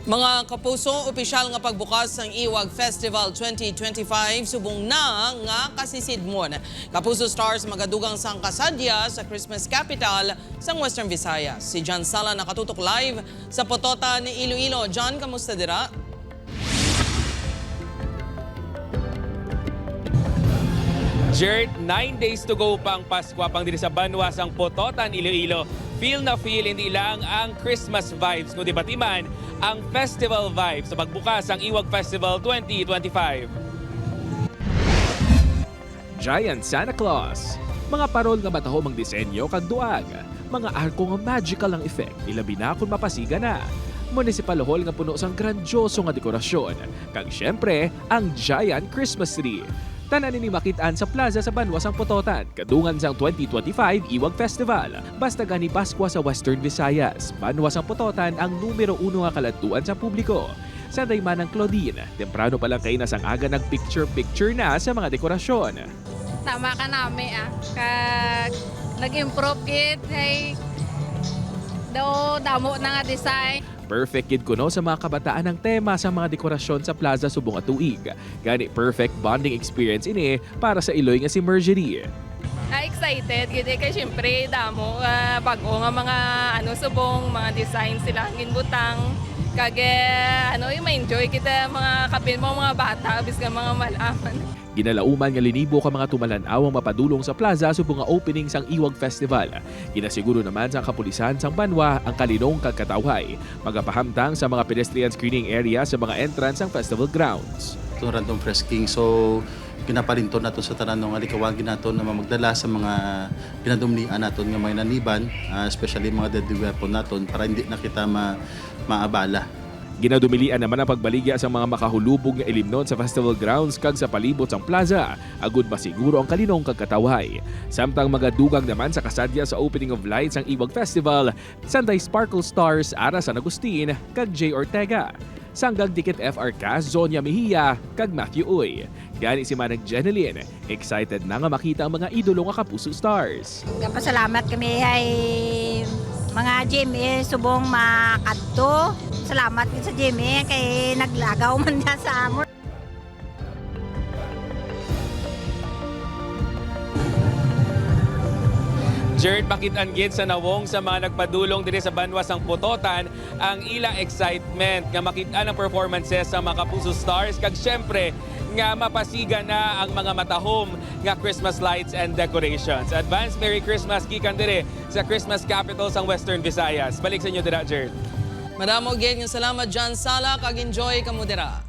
Mga kapuso, opisyal nga pagbukas ng Iwag Festival 2025 subong na nga kasisidmon. Kapuso Stars magadugang sang kasadya sa Christmas capital sa Western Visayas. Si John Sala nakatutok live sa Potota ni Iloilo. John, kamusta dira? Jert, 9 days to go pang Pasko pang diri sa Banwas ang Pototan, Iloilo. Feel na feel hindi lang ang Christmas vibes, kundi pati man ang festival vibes sa pagbukas ang Iwag Festival 2025. Giant Santa Claus. Mga parol nga matahom ang disenyo kag duag. Mga arko nga magical ang effect, ilabi na kung mapasiga na. Municipal Hall nga puno sang grandioso nga dekorasyon. Kag syempre, ang giant Christmas tree. Tanan ni makitaan sa plaza sa Banwas ang Pototan, kadungan sang 2025 Iwag Festival. Basta gani Pasko sa Western Visayas, Banwas ang Pototan ang numero 1 nga kaladtuan sa publiko. Sa dayman ng Claudine, temprano pa lang kayo na sang aga nag-picture-picture na sa mga dekorasyon. Tama ka nami kag nag-improve kit ay damo na nga design. Perfect kid kuno sa mga kabataan ang tema sa mga dekorasyon sa plaza subong at tuig. Gani perfect bonding experience ini para sa Iloy nga si Marjorie. Excited gid kay syempre damo bago nga mga subong mga design sila ginbutang kag yung ma-enjoy kita mga kapin mo mga bata bis nga mga malaman. Ginalauman nga linibo ka mga tumalan-aw ang mapadulong sa plaza subong nga opening sang Iwag Festival. Ginasiguro naman sa kapulisan sang Banwa ang kalinong kagkatawhay. Magapahamtang sa mga pedestrian screening area sa mga entrance sang festival grounds. Itong random fresking, so ginapalinton nato sa tanan ng alikawagi naton na magdala sa mga ginadumlian naton nga mga naniban, especially mga deadly weapon naton para hindi na kita maabala. Ginadumilian naman ang pagbaligya sa mga makahulubog nga ilimnon sa festival grounds kag sa palibot sang plaza. Agud masiguro ang kalinong kagkatawhay. Samtang magadugang naman sa kasadya sa opening of lights ang Iwag Festival, Sunday Sparkle Stars Ara San Agustin kag J. Ortega. Sanggag Dikit FR Cast, Zonia Mejia kag Matthew Uy. Gani si Manang Jeneline, excited na nga makita ang mga idolo nga Kapuso Stars. Pasalamat kami ay mga Jimmy subong makadto. Salamat sa Jimmy kay naglagaw man niya sa amon. Jert, makitaan gid sa nawong sa mga nagpadulong diri sa Banwas ang Pototan ang ila excitement nga makitaan ang performances sa mga Kapuso Stars kag syempre nga mapasiga na ang mga matahom nga Christmas lights and decorations. Advance Merry Christmas gikan diri sa Christmas capital sang Western Visayas. Balik sa inyo dira, Jert. Madamo gid nga salamat John Sala kag enjoy kamo dira.